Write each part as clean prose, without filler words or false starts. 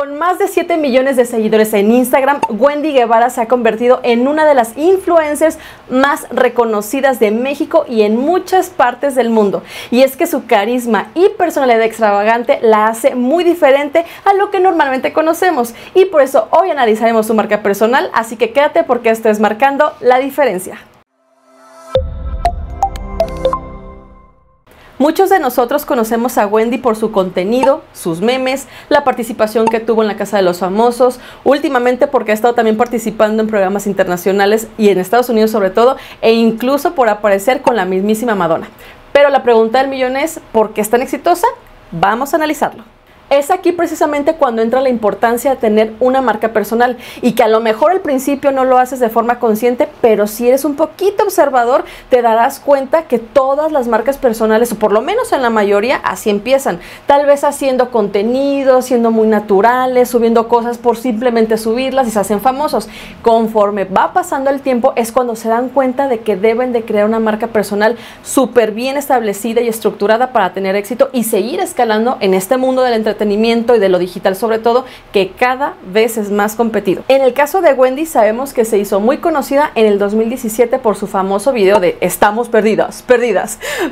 Con más de 7 millones de seguidores en Instagram, Wendy Guevara se ha convertido en una de las influencers más reconocidas de México y en muchas partes del mundo. Y es que su carisma y personalidad extravagante la hace muy diferente a lo que normalmente conocemos. Y por eso hoy analizaremos su marca personal, así que quédate porque esto es Marcando la Diferencia. Muchos de nosotros conocemos a Wendy por su contenido, sus memes, la participación que tuvo en la Casa de los Famosos, últimamente porque ha estado también participando en programas internacionales y en Estados Unidos sobre todo, e incluso por aparecer con la mismísima Madonna. Pero la pregunta del millón es, ¿por qué es tan exitosa? Vamos a analizarlo. Es aquí precisamente cuando entra la importancia de tener una marca personal y que a lo mejor al principio no lo haces de forma consciente, pero si eres un poquito observador te darás cuenta que todas las marcas personales, o por lo menos en la mayoría, así empiezan. Tal vez haciendo contenido, siendo muy naturales, subiendo cosas por simplemente subirlas y se hacen famosos. Conforme va pasando el tiempo es cuando se dan cuenta de que deben de crear una marca personal súper bien establecida y estructurada para tener éxito y seguir escalando en este mundo del entretenimiento y de lo digital sobre todo, que cada vez es más competido. En el caso de Wendy sabemos que se hizo muy conocida en el 2017 por su famoso video de Estamos perdidas,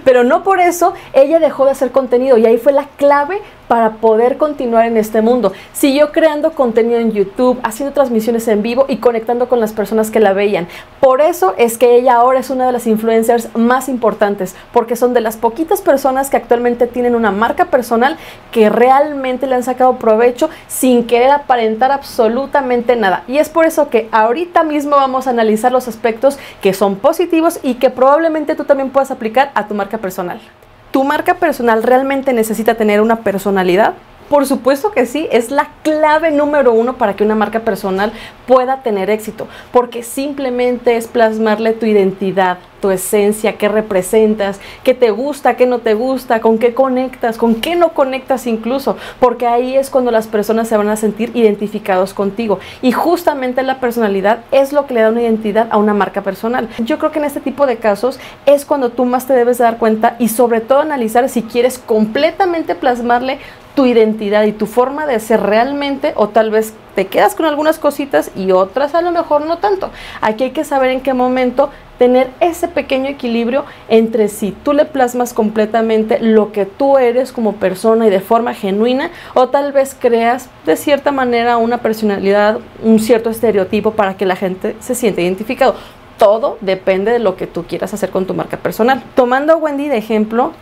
pero no por eso ella dejó de hacer contenido y ahí fue la clave para poder continuar en este mundo. Siguió creando contenido en YouTube, haciendo transmisiones en vivo y conectando con las personas que la veían. Por eso es que ella ahora es una de las influencers más importantes, porque son de las poquitas personas que actualmente tienen una marca personal que realmente le han sacado provecho sin querer aparentar absolutamente nada. Y es por eso que ahorita mismo vamos a analizar los aspectos que son positivos y que probablemente tú también puedas aplicar a tu marca personal. ¿Tu marca personal realmente necesita tener una personalidad? Por supuesto que sí, es la clave número uno para que una marca personal pueda tener éxito, porque simplemente es plasmarle tu identidad, tu esencia, qué representas, qué te gusta, qué no te gusta, con qué conectas, con qué no conectas incluso, porque ahí es cuando las personas se van a sentir identificados contigo y justamente la personalidad es lo que le da una identidad a una marca personal. Yo creo que en este tipo de casos es cuando tú más te debes dar cuenta y sobre todo analizar si quieres completamente plasmarle tu identidad y tu forma de ser realmente, o tal vez te quedas con algunas cositas y otras a lo mejor no tanto. Aquí hay que saber en qué momento tener ese pequeño equilibrio entre si tú le plasmas completamente lo que tú eres como persona y de forma genuina, o tal vez creas de cierta manera una personalidad, un cierto estereotipo para que la gente se sienta identificado. Todo depende de lo que tú quieras hacer con tu marca personal. Tomando a Wendy de ejemplo,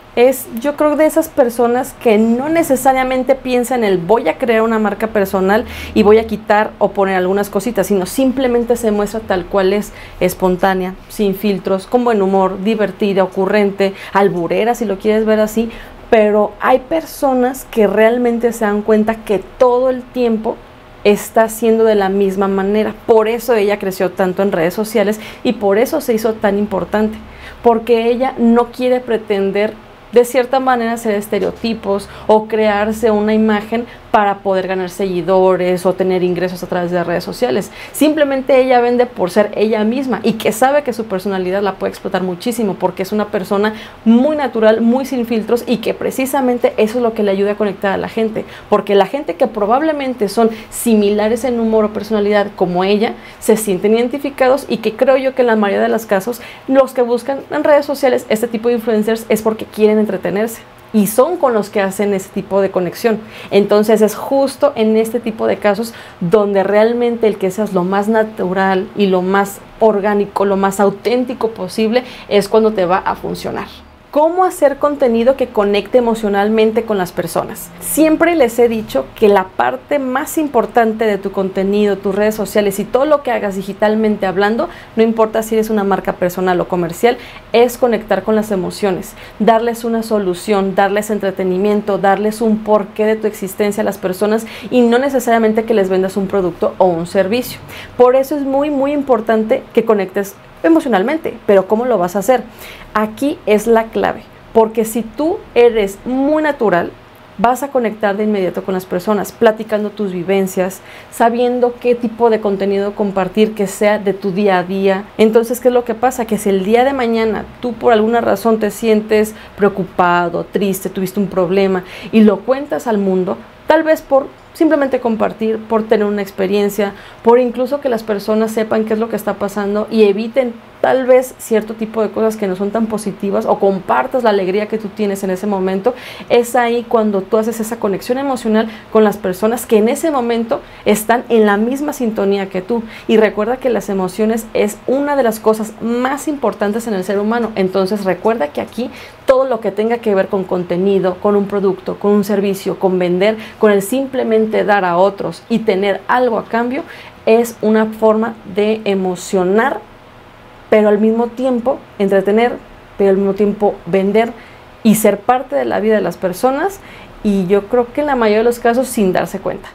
yo creo de esas personas que no necesariamente piensan en el voy a crear una marca personal y voy a quitar o poner algunas cositas, sino simplemente se muestra tal cual es, espontánea, sin filtros, con buen humor, divertida, ocurrente, alburera si lo quieres ver así. Pero hay personas que realmente se dan cuenta que todo el tiempo está haciendo de la misma manera. Por eso ella creció tanto en redes sociales y por eso se hizo tan importante, porque ella no quiere pretender de cierta manera hacer estereotipos o crearse una imagen para poder ganar seguidores o tener ingresos a través de redes sociales. Simplemente ella vende por ser ella misma y que sabe que su personalidad la puede explotar muchísimo porque es una persona muy natural, muy sin filtros, y que precisamente eso es lo que le ayuda a conectar a la gente, porque la gente que probablemente son similares en humor o personalidad como ella, se sienten identificados, y que creo yo que en la mayoría de los casos los que buscan en redes sociales este tipo de influencers es porque quieren entretenerse y son con los que hacen ese tipo de conexión. Entonces es justo en este tipo de casos donde realmente el que seas lo más natural y lo más orgánico, lo más auténtico posible, es cuando te va a funcionar. ¿Cómo hacer contenido que conecte emocionalmente con las personas? Siempre les he dicho que la parte más importante de tu contenido, tus redes sociales y todo lo que hagas digitalmente hablando, no importa si eres una marca personal o comercial, es conectar con las emociones, darles una solución, darles entretenimiento, darles un porqué de tu existencia a las personas y no necesariamente que les vendas un producto o un servicio. Por eso es muy importante que conectes emocionalmente. Pero ¿cómo lo vas a hacer? Aquí es la clave, porque si tú eres muy natural, vas a conectar de inmediato con las personas, platicando tus vivencias, sabiendo qué tipo de contenido compartir que sea de tu día a día. Entonces, ¿qué es lo que pasa? Que si el día de mañana tú por alguna razón te sientes preocupado, triste, tuviste un problema y lo cuentas al mundo, tal vez por simplemente compartir, por tener una experiencia, por incluso que las personas sepan qué es lo que está pasando y eviten tal vez cierto tipo de cosas que no son tan positivas, o compartas la alegría que tú tienes en ese momento. Es ahí cuando tú haces esa conexión emocional con las personas que en ese momento están en la misma sintonía que tú. Y recuerda que las emociones es una de las cosas más importantes en el ser humano. Entonces recuerda que aquí todo lo que tenga que ver con contenido, con un producto, con un servicio, con vender, con el simplemente dar a otros y tener algo a cambio, es una forma de emocionar, pero al mismo tiempo entretener, pero al mismo tiempo vender y ser parte de la vida de las personas, y yo creo que en la mayoría de los casos sin darse cuenta.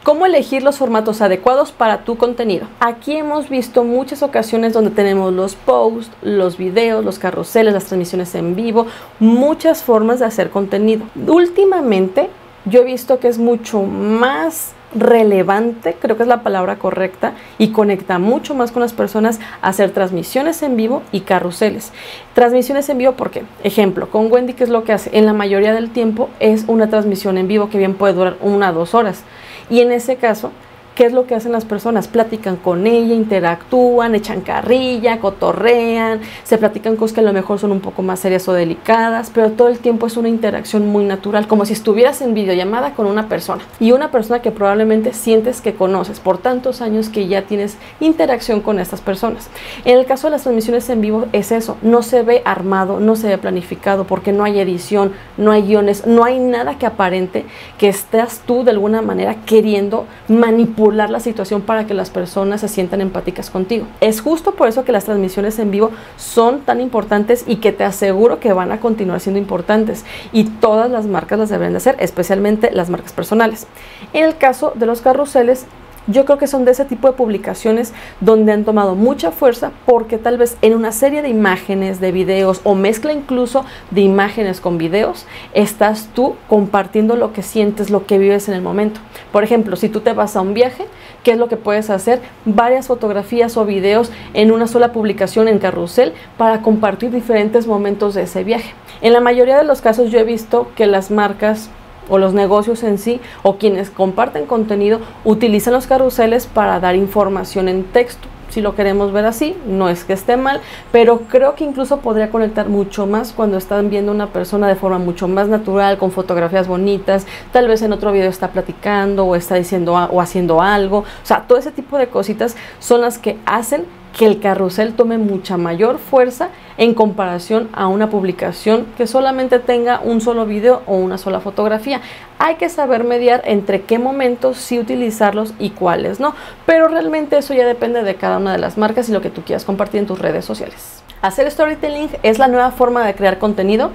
¿Cómo elegir los formatos adecuados para tu contenido? Aquí hemos visto muchas ocasiones donde tenemos los posts, los videos, los carruseles, las transmisiones en vivo, muchas formas de hacer contenido. Últimamente yo he visto que es mucho más relevante, creo que es la palabra correcta, y conecta mucho más con las personas hacer transmisiones en vivo y carruseles. Transmisiones en vivo, ¿por qué? Ejemplo, con Wendy, ¿qué es lo que hace? En la mayoría del tiempo es una transmisión en vivo que bien puede durar 1 a 2 horas. Y en ese caso, ¿qué es lo que hacen las personas? Platican con ella, interactúan, echan carrilla, cotorrean, se platican cosas que a lo mejor son un poco más serias o delicadas, pero todo el tiempo es una interacción muy natural, como si estuvieras en videollamada con una persona, y una persona que probablemente sientes que conoces por tantos años que ya tienes interacción con estas personas. En el caso de las transmisiones en vivo es eso, no se ve armado, no se ve planificado, porque no hay edición, no hay guiones, no hay nada que aparente que estés tú de alguna manera queriendo manipular la situación para que las personas se sientan empáticas contigo. Es justo por eso que las transmisiones en vivo son tan importantes, y que te aseguro que van a continuar siendo importantes, y todas las marcas las deben de hacer, especialmente las marcas personales. En el caso de los carruseles, yo creo que son de ese tipo de publicaciones donde han tomado mucha fuerza, porque tal vez en una serie de imágenes, de videos, o mezcla incluso de imágenes con videos, estás tú compartiendo lo que sientes, lo que vives en el momento. Por ejemplo, si tú te vas a un viaje, ¿qué es lo que puedes hacer? Varias fotografías o videos en una sola publicación en carrusel para compartir diferentes momentos de ese viaje. En la mayoría de los casos yo he visto que las marcas o los negocios en sí, o quienes comparten contenido, utilizan los carruseles para dar información en texto. Si lo queremos ver así, no es que esté mal, pero creo que incluso podría conectar mucho más cuando están viendo a una persona de forma mucho más natural, con fotografías bonitas, tal vez en otro video está platicando o está diciendo o haciendo algo. O sea, todo ese tipo de cositas son las que hacen que el carrusel tome mucha mayor fuerza en comparación a una publicación que solamente tenga un solo video o una sola fotografía. Hay que saber mediar entre qué momentos sí utilizarlos y cuáles no, pero realmente eso ya depende de cada una de las marcas y lo que tú quieras compartir en tus redes sociales. ¿Hacer storytelling es la nueva forma de crear contenido?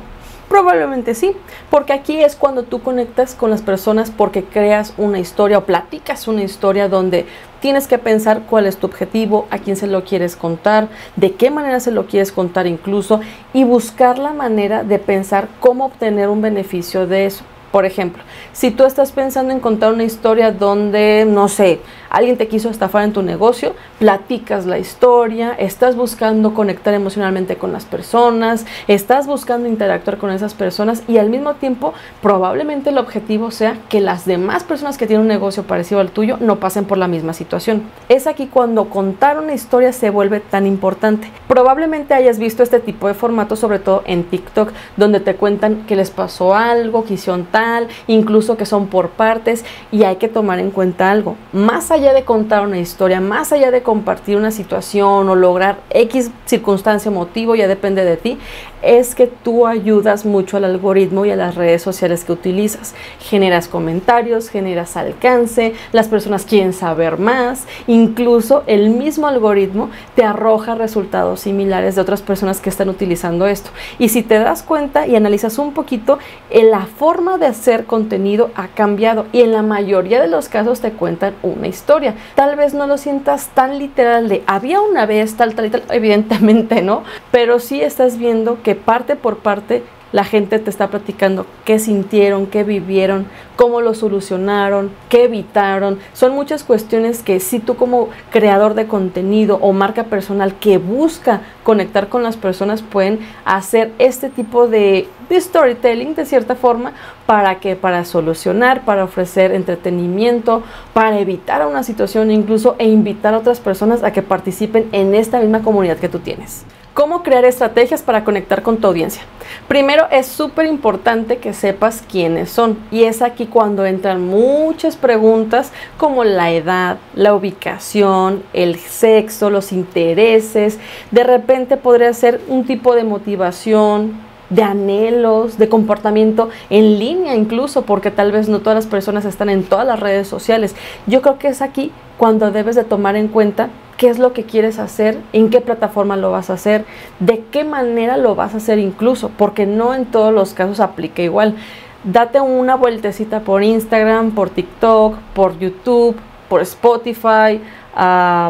Probablemente sí, porque aquí es cuando tú conectas con las personas, porque creas una historia o platicas una historia donde tienes que pensar cuál es tu objetivo, a quién se lo quieres contar, de qué manera se lo quieres contar incluso, y buscar la manera de pensar cómo obtener un beneficio de eso. Por ejemplo, si tú estás pensando en contar una historia donde, no sé, alguien te quiso estafar en tu negocio, platicas la historia, estás buscando conectar emocionalmente con las personas, estás buscando interactuar con esas personas, y al mismo tiempo probablemente el objetivo sea que las demás personas que tienen un negocio parecido al tuyo no pasen por la misma situación. Es aquí cuando contar una historia se vuelve tan importante. Probablemente hayas visto este tipo de formato, sobre todo en TikTok, donde te cuentan que les pasó algo, que hicieron tal, incluso que son por partes, y hay que tomar en cuenta algo. Más allá de contar una historia, más allá de compartir una situación o lograr X circunstancia o motivo, ya depende de ti, es que tú ayudas mucho al algoritmo y a las redes sociales que utilizas. Generas comentarios, generas alcance, las personas quieren saber más, incluso el mismo algoritmo te arroja resultados similares de otras personas que están utilizando esto. Y si te das cuenta y analizas un poquito, la forma de hacer contenido ha cambiado, y en la mayoría de los casos te cuentan una historia. Tal vez no lo sientas tan literal de había una vez tal, evidentemente no, pero sí estás viendo que parte por parte la gente te está platicando qué sintieron, qué vivieron, cómo lo solucionaron, qué evitaron. Son muchas cuestiones que si tú como creador de contenido o marca personal que busca conectar con las personas, pueden hacer este tipo de storytelling de cierta forma. ¿Para qué? Para solucionar, para ofrecer entretenimiento, para evitar una situación incluso e invitar a otras personas a que participen en esta misma comunidad que tú tienes. ¿Cómo crear estrategias para conectar con tu audiencia? Primero, es súper importante que sepas quiénes son, y es aquí cuando entran muchas preguntas como la edad, la ubicación, el sexo, los intereses. De repente podría ser un tipo de motivación, de anhelos, de comportamiento en línea incluso, porque tal vez no todas las personas están en todas las redes sociales. Yo creo que es aquí cuando debes de tomar en cuenta qué es lo que quieres hacer, en qué plataforma lo vas a hacer, de qué manera lo vas a hacer incluso, porque no en todos los casos aplica igual. Date una vueltecita por Instagram, por TikTok, por YouTube, por Spotify,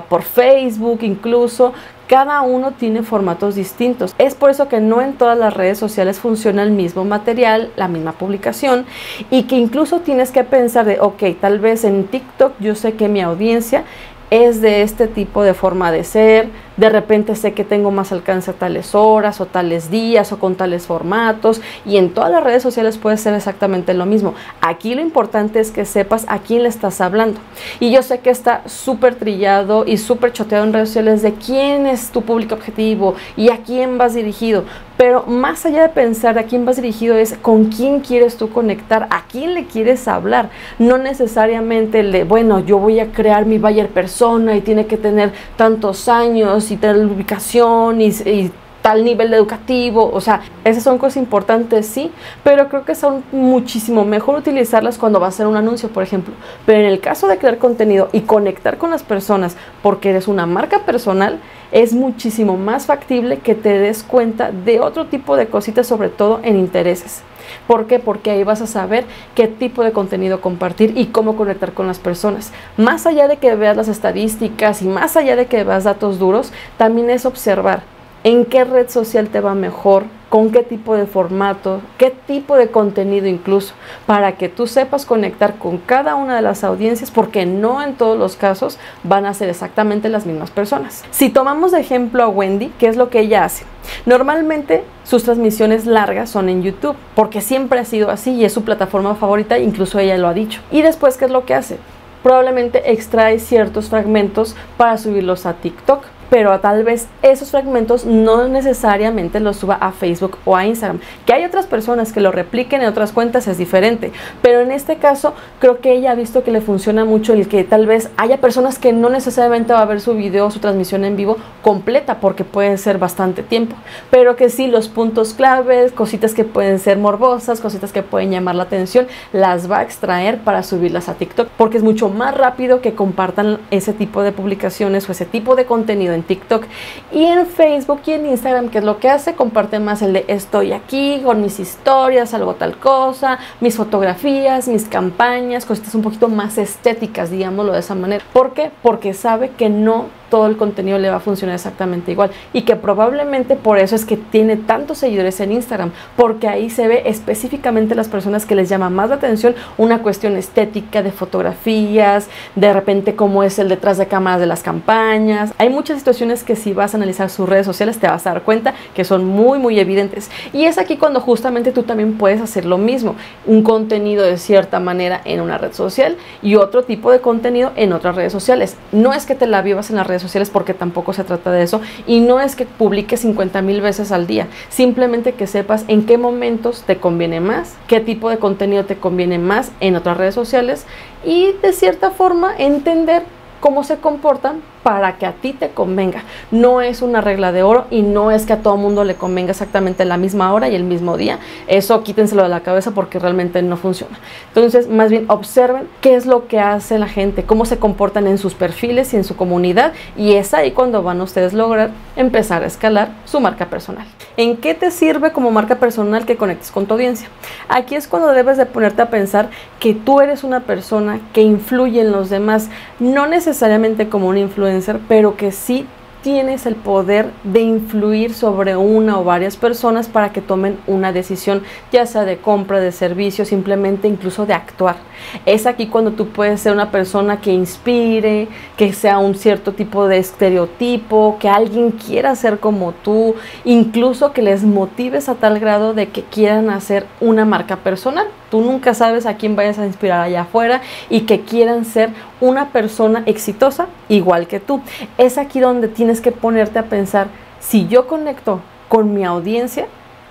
por Facebook incluso. Cada uno tiene formatos distintos. Es por eso que no en todas las redes sociales funciona el mismo material, la misma publicación, y que incluso tienes que pensar de, ok, tal vez en TikTok yo sé que mi audiencia es de este tipo de forma de ser, de repente sé que tengo más alcance a tales horas o tales días o con tales formatos, y en todas las redes sociales puede ser exactamente lo mismo. Aquí lo importante es que sepas a quién le estás hablando, y yo sé que está súper trillado y súper choteado en redes sociales de quién es tu público objetivo y a quién vas dirigido, pero más allá de pensar a quién vas dirigido es con quién quieres tú conectar, a quién le quieres hablar. No necesariamente el de, bueno, yo voy a crear mi buyer persona y tiene que tener tantos años y tal ubicación y tal nivel educativo. O sea, esas son cosas importantes, sí, pero creo que son muchísimo mejor utilizarlas cuando va a hacer un anuncio, por ejemplo. Pero en el caso de crear contenido y conectar con las personas porque eres una marca personal, es muchísimo más factible que te des cuenta de otro tipo de cositas, sobre todo en intereses. ¿Por qué? Porque ahí vas a saber qué tipo de contenido compartir y cómo conectar con las personas. Más allá de que veas las estadísticas y más allá de que veas datos duros, también es observar en qué red social te va mejor, con qué tipo de formato, qué tipo de contenido incluso, para que tú sepas conectar con cada una de las audiencias, porque no en todos los casos van a ser exactamente las mismas personas. Si tomamos de ejemplo a Wendy, ¿qué es lo que ella hace? Normalmente sus transmisiones largas son en YouTube, porque siempre ha sido así y es su plataforma favorita, incluso ella lo ha dicho. Y después, ¿qué es lo que hace? Probablemente extrae ciertos fragmentos para subirlos a TikTok, pero tal vez esos fragmentos no necesariamente los suba a Facebook o a Instagram. Que hay otras personas que lo repliquen en otras cuentas es diferente, pero en este caso creo que ella ha visto que le funciona mucho el que tal vez haya personas que no necesariamente va a ver su video o su transmisión en vivo completa, porque puede ser bastante tiempo, pero que sí los puntos claves, cositas que pueden ser morbosas, cositas que pueden llamar la atención, las va a extraer para subirlas a TikTok, porque es mucho más rápido que compartan ese tipo de publicaciones o ese tipo de contenido en TikTok. Y en Facebook y en Instagram, ¿qué es lo que hace? Comparte más el de estoy aquí con mis historias, algo tal cosa, mis fotografías, mis campañas, cositas un poquito más estéticas, digámoslo de esa manera. ¿Por qué? Porque sabe que no todo el contenido le va a funcionar exactamente igual, y que probablemente por eso es que tiene tantos seguidores en Instagram, porque ahí se ve específicamente las personas que les llama más la atención una cuestión estética de fotografías, de repente cómo es el detrás de cámaras de las campañas. Hay muchas situaciones que si vas a analizar sus redes sociales te vas a dar cuenta que son muy evidentes, y es aquí cuando justamente tú también puedes hacer lo mismo, un contenido de cierta manera en una red social y otro tipo de contenido en otras redes sociales. No es que te la vivas en las redes sociales, porque tampoco se trata de eso, y no es que publiques 50,000 veces al día, simplemente que sepas en qué momentos te conviene más, qué tipo de contenido te conviene más en otras redes sociales, y de cierta forma entender cómo se comportan para que a ti te convenga. No es una regla de oro y no es que a todo mundo le convenga exactamente la misma hora y el mismo día. Eso quítenselo de la cabeza porque realmente no funciona. Entonces, más bien observen qué es lo que hace la gente, cómo se comportan en sus perfiles y en su comunidad, y es ahí cuando van ustedes a lograr empezar a escalar su marca personal. ¿En qué te sirve como marca personal que conectes con tu audiencia? Aquí es cuando debes de ponerte a pensar que tú eres una persona que influye en los demás, no necesariamente como un influencer, pero que sí tienes el poder de influir sobre una o varias personas para que tomen una decisión, ya sea de compra, de servicio, simplemente incluso de actuar. Es aquí cuando tú puedes ser una persona que inspire, que sea un cierto tipo de estereotipo, que alguien quiera ser como tú, incluso que les motives a tal grado de que quieran hacer una marca personal. Tú nunca sabes a quién vayas a inspirar allá afuera y que quieran ser una persona exitosa igual que tú. Es aquí donde tienes que ponerte a pensar, si yo conecto con mi audiencia,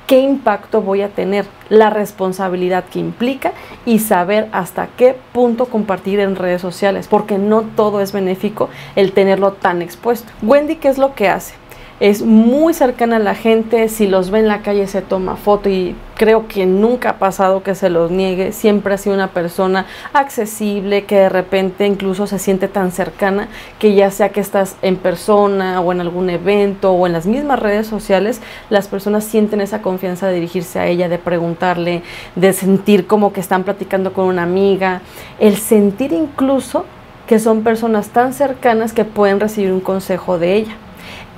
¿qué impacto voy a tener? La responsabilidad que implica y saber hasta qué punto compartir en redes sociales, porque no todo es benéfico el tenerlo tan expuesto. Wendy, ¿qué es lo que hace? Es muy cercana a la gente, si los ve en la calle se toma foto y creo que nunca ha pasado que se los niegue. Siempre ha sido una persona accesible, que de repente incluso se siente tan cercana que ya sea que estás en persona o en algún evento o en las mismas redes sociales, las personas sienten esa confianza de dirigirse a ella, de preguntarle, de sentir como que están platicando con una amiga, el sentir incluso que son personas tan cercanas que pueden recibir un consejo de ella.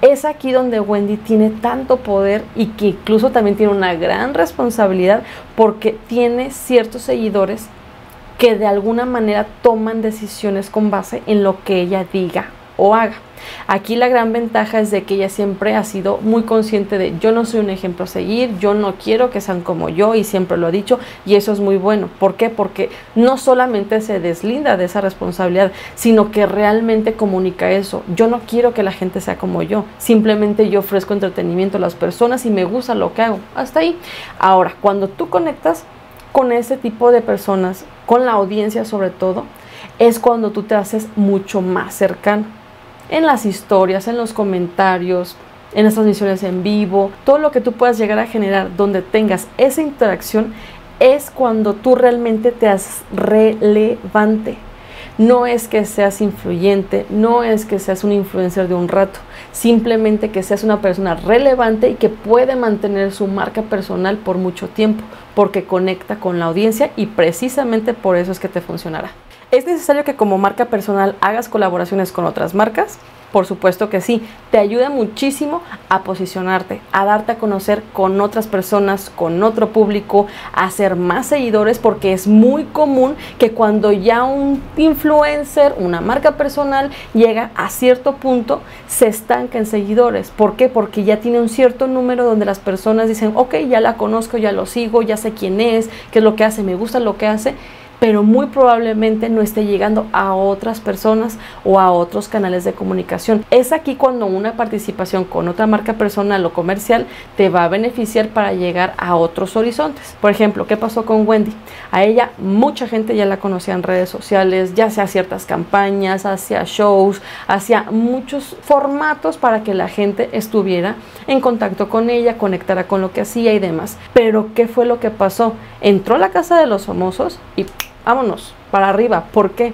Es aquí donde Wendy tiene tanto poder y que incluso también tiene una gran responsabilidad, porque tiene ciertos seguidores que de alguna manera toman decisiones con base en lo que ella diga o haga. Aquí la gran ventaja es de que ella siempre ha sido muy consciente de: yo no soy un ejemplo a seguir, yo no quiero que sean como yo, y siempre lo ha dicho, y eso es muy bueno. ¿Por qué? Porque no solamente se deslinda de esa responsabilidad, sino que realmente comunica eso: yo no quiero que la gente sea como yo, simplemente yo ofrezco entretenimiento a las personas y me gusta lo que hago, hasta ahí. Ahora, cuando tú conectas con ese tipo de personas, con la audiencia sobre todo, es cuando tú te haces mucho más cercano. En las historias, en los comentarios, en las transmisiones en vivo, todo lo que tú puedas llegar a generar donde tengas esa interacción, es cuando tú realmente te haces relevante. No es que seas influyente, no es que seas un influencer de un rato, simplemente que seas una persona relevante y que puede mantener su marca personal por mucho tiempo, porque conecta con la audiencia, y precisamente por eso es que te funcionará. ¿Es necesario que como marca personal hagas colaboraciones con otras marcas? Por supuesto que sí, te ayuda muchísimo a posicionarte, a darte a conocer con otras personas, con otro público, a hacer más seguidores, porque es muy común que cuando ya un influencer, una marca personal, llega a cierto punto, se estanca en seguidores. ¿Por qué? Porque ya tiene un cierto número donde las personas dicen: ok, ya la conozco, ya lo sigo, ya sé quién es, qué es lo que hace, me gusta lo que hace, pero muy probablemente no esté llegando a otras personas o a otros canales de comunicación. Es aquí cuando una participación con otra marca personal o comercial te va a beneficiar para llegar a otros horizontes. Por ejemplo, ¿qué pasó con Wendy? A ella mucha gente ya la conocía en redes sociales, ya hacía ciertas campañas, hacía shows, hacía muchos formatos para que la gente estuviera en contacto con ella, conectara con lo que hacía y demás. Pero ¿qué fue lo que pasó? Entró a la Casa de los Famosos y vámonos para arriba. ¿Por qué?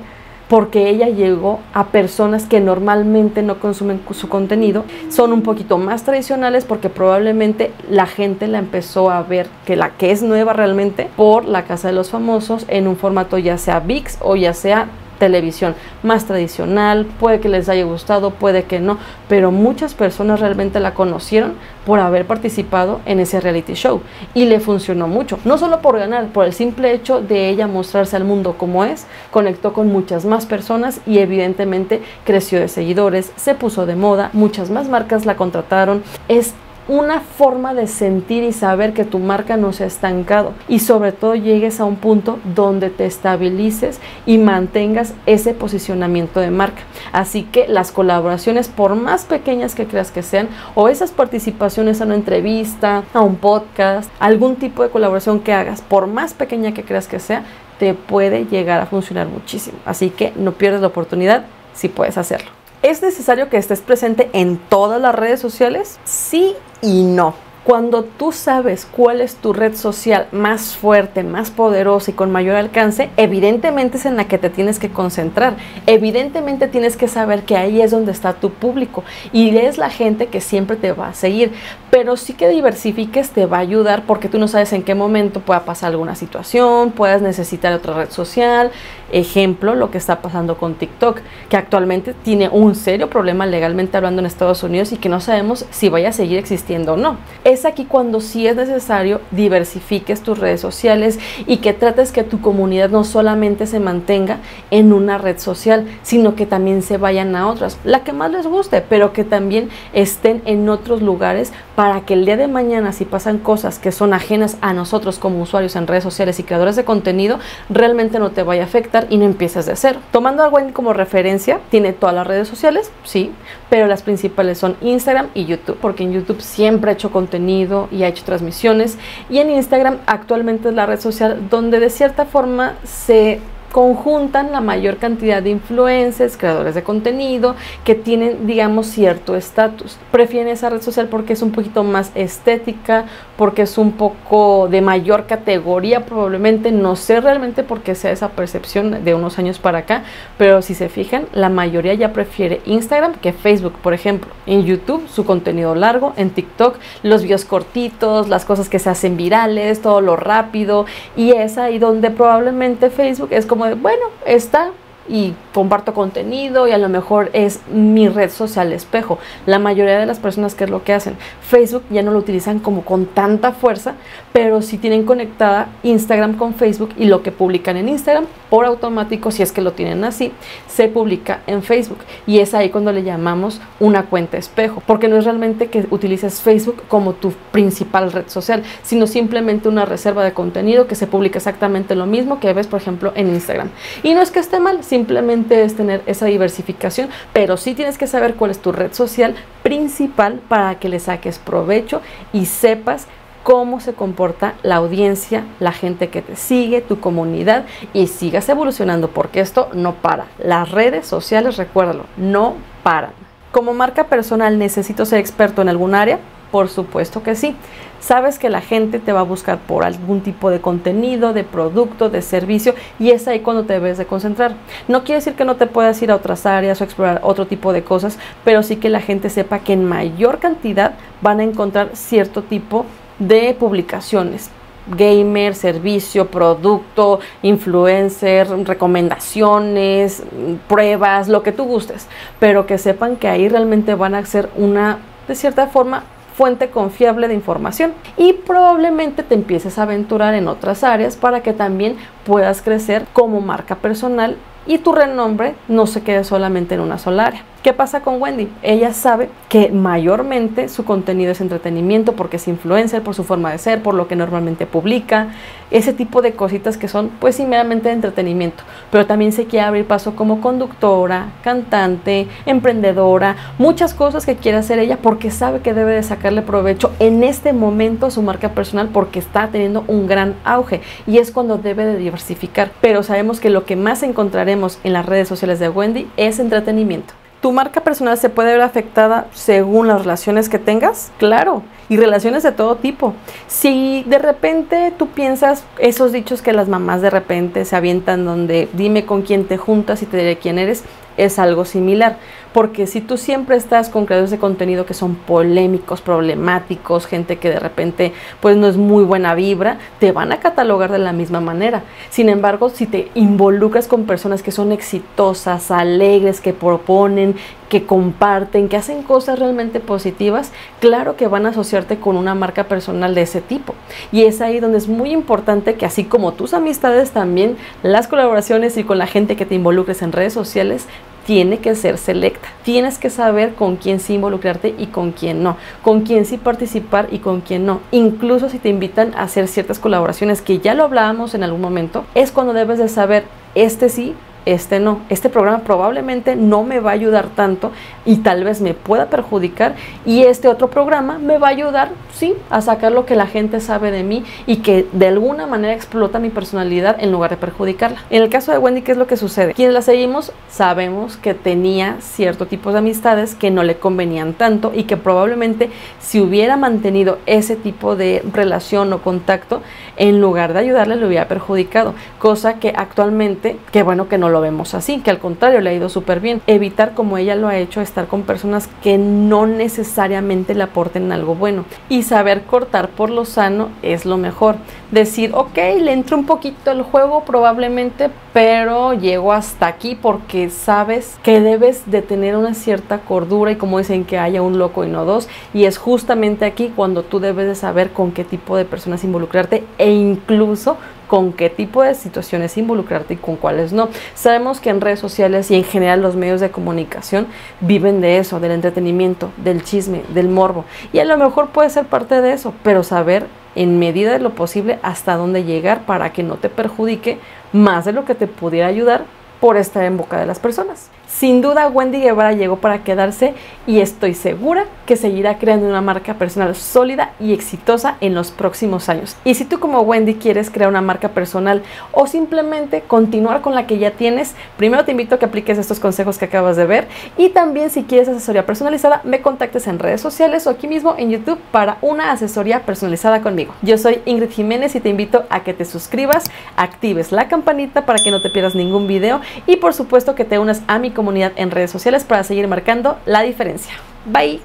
Porque ella llegó a personas que normalmente no consumen su contenido, son un poquito más tradicionales, porque probablemente la gente la empezó a ver, que la que es nueva realmente, por la Casa de los Famosos, en un formato ya sea ViX o ya sea televisión más tradicional. Puede que les haya gustado, puede que no, pero muchas personas realmente la conocieron por haber participado en ese reality show, y le funcionó mucho, no solo por ganar, por el simple hecho de ella mostrarse al mundo como es, conectó con muchas más personas y evidentemente creció de seguidores, se puso de moda, muchas más marcas la contrataron. Es una forma de sentir y saber que tu marca no se ha estancado, y sobre todo llegues a un punto donde te estabilices y mantengas ese posicionamiento de marca. Así que las colaboraciones, por más pequeñas que creas que sean, o esas participaciones a una entrevista, a un podcast, algún tipo de colaboración que hagas, por más pequeña que creas que sea, te puede llegar a funcionar muchísimo. Así que no pierdas la oportunidad si puedes hacerlo. ¿Es necesario que estés presente en todas las redes sociales? Sí y no. Cuando tú sabes cuál es tu red social más fuerte, más poderosa y con mayor alcance, evidentemente es en la que te tienes que concentrar. Evidentemente tienes que saber que ahí es donde está tu público y es la gente que siempre te va a seguir. Pero sí que diversifiques te va a ayudar porque tú no sabes en qué momento pueda pasar alguna situación, puedas necesitar otra red social. Ejemplo, lo que está pasando con TikTok, que actualmente tiene un serio problema legalmente hablando en Estados Unidos y que no sabemos si vaya a seguir existiendo o no. Es aquí cuando sí es necesario diversifiques tus redes sociales y que trates que tu comunidad no solamente se mantenga en una red social, sino que también se vayan a otras, la que más les guste, pero que también estén en otros lugares para que el día de mañana, si pasan cosas que son ajenas a nosotros como usuarios en redes sociales y creadores de contenido, realmente no te vaya a afectar y no empieces de cero. Tomando a Wendy como referencia, tiene todas las redes sociales, sí, pero las principales son Instagram y YouTube, porque en YouTube siempre ha hecho contenido y ha hecho transmisiones, y en Instagram actualmente es la red social donde de cierta forma se conjuntan la mayor cantidad de influencers, creadores de contenido que tienen, digamos, cierto estatus. Prefieren esa red social porque es un poquito más estética, porque es un poco de mayor categoría probablemente, no sé realmente por qué sea esa percepción de unos años para acá, pero si se fijan, la mayoría ya prefiere Instagram que Facebook, por ejemplo. En YouTube, su contenido largo, en TikTok, los videos cortitos, las cosas que se hacen virales, todo lo rápido, y es ahí donde probablemente Facebook es como de, bueno, está y comparto contenido y a lo mejor es mi red social espejo. La mayoría de las personas, ¿qué es lo que hacen? Facebook ya no lo utilizan como con tanta fuerza, pero sí tienen conectada Instagram con Facebook y lo que publican en Instagram por automático, si es que lo tienen así, se publica en Facebook y es ahí cuando le llamamos una cuenta espejo, porque no es realmente que utilices Facebook como tu principal red social, sino simplemente una reserva de contenido que se publica exactamente lo mismo que ves, por ejemplo, en Instagram. Y no es que esté mal, simplemente es tener esa diversificación, pero sí tienes que saber cuál es tu red social principal para que le saques provecho y sepas cómo se comporta la audiencia, la gente que te sigue, tu comunidad, y sigas evolucionando, porque esto no para. Las redes sociales, recuérdalo, no paran. Como marca personal, ¿necesito ser experto en algún área? Por supuesto que sí. Sabes que la gente te va a buscar por algún tipo de contenido, de producto, de servicio, y es ahí cuando te debes de concentrar. No quiere decir que no te puedas ir a otras áreas o explorar otro tipo de cosas, pero sí que la gente sepa que en mayor cantidad van a encontrar cierto tipo de publicaciones. Gamer, servicio, producto, influencer, recomendaciones, pruebas, lo que tú gustes, pero que sepan que ahí realmente van a ser una, de cierta forma, fuente confiable de información, y probablemente te empieces a aventurar en otras áreas para que también puedas crecer como marca personal y tu renombre no se quede solamente en una sola área. ¿Qué pasa con Wendy? Ella sabe que mayormente su contenido es entretenimiento porque es influencer, por su forma de ser, por lo que normalmente publica, ese tipo de cositas que son pues sí meramente de entretenimiento, pero también se quiere abrir paso como conductora, cantante, emprendedora, muchas cosas que quiere hacer ella porque sabe que debe de sacarle provecho en este momento a su marca personal porque está teniendo un gran auge y es cuando debe de diversificar, pero sabemos que lo que más encontraremos en las redes sociales de Wendy es entretenimiento. ¿Tu marca personal se puede ver afectada según las relaciones que tengas? Claro, y relaciones de todo tipo. Si de repente tú piensas esos dichos que las mamás de repente se avientan donde dime con quién te juntas y te diré quién eres, es algo similar. Porque si tú siempre estás con creadores de contenido que son polémicos, problemáticos, gente que de repente pues no es muy buena vibra, te van a catalogar de la misma manera. Sin embargo, si te involucras con personas que son exitosas, alegres, que proponen, que comparten, que hacen cosas realmente positivas, claro que van a asociarte con una marca personal de ese tipo. Y es ahí donde es muy importante que así como tus amistades, también las colaboraciones y con la gente que te involucres en redes sociales, tiene que ser selecta. Tienes que saber con quién sí involucrarte y con quién no, con quién sí participar y con quién no. Incluso si te invitan a hacer ciertas colaboraciones, que ya lo hablábamos en algún momento, es cuando debes de saber este sí este no, este programa probablemente no me va a ayudar tanto y tal vez me pueda perjudicar, y este otro programa me va a ayudar, sí, a sacar lo que la gente sabe de mí y que de alguna manera explota mi personalidad en lugar de perjudicarla. En el caso de Wendy, ¿qué es lo que sucede? Quienes la seguimos sabemos que tenía cierto tipo de amistades que no le convenían tanto y que probablemente si hubiera mantenido ese tipo de relación o contacto, en lugar de ayudarle, le hubiera perjudicado, cosa que actualmente, qué bueno que no lo vemos así, que al contrario le ha ido súper bien. Evitar, como ella lo ha hecho, estar con personas que no necesariamente le aporten algo bueno, y saber cortar por lo sano es lo mejor. Decir, ok, le entro un poquito al juego probablemente, pero llego hasta aquí, porque sabes que debes de tener una cierta cordura, y como dicen, que haya un loco y no dos, y es justamente aquí cuando tú debes de saber con qué tipo de personas involucrarte, e incluso con qué tipo de situaciones involucrarte y con cuáles no. Sabemos que en redes sociales y en general los medios de comunicación viven de eso, del entretenimiento, del chisme, del morbo, y a lo mejor puede ser parte de eso, pero saber en medida de lo posible hasta dónde llegar para que no te perjudique más de lo que te pudiera ayudar por estar en boca de las personas. Sin duda, Wendy Guevara llegó para quedarse, y estoy segura que seguirá creando una marca personal sólida y exitosa en los próximos años. Y si tú, como Wendy, quieres crear una marca personal o simplemente continuar con la que ya tienes, primero te invito a que apliques estos consejos que acabas de ver, y también, si quieres asesoría personalizada, me contactes en redes sociales o aquí mismo en YouTube para una asesoría personalizada conmigo. Yo soy Ingrid Jiménez y te invito a que te suscribas, actives la campanita para que no te pierdas ningún video, y por supuesto que te unas a mi comunidad en redes sociales para seguir marcando la diferencia. Bye.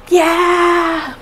Yeah.